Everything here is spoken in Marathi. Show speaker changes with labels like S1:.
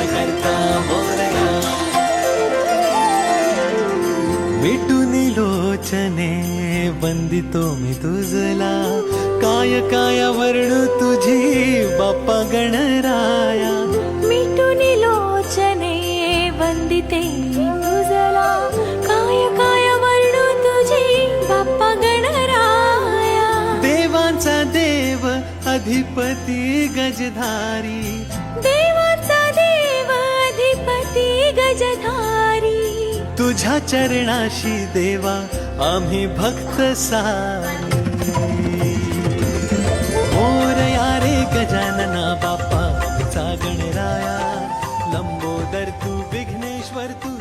S1: करता मोरया. मिटून लोचने वंदितो मी तुझला, काय काय वर्णू तुझी बाप्पा गणराया.
S2: मिटून लोचने वंदिते तुझला, काय काय वर्णू तुझी बाप्पा गणराया.
S1: देवांचा देव अधिपती गजधारी,
S2: देवाचा देव अधिपती गजधारी.
S1: तुझ्या चरणाशी देवा आम्ही भक्त सारी. मोरया रे गजानना बाप्पा चा गणराया, लंबोदर तू विघ्नेश्वर तू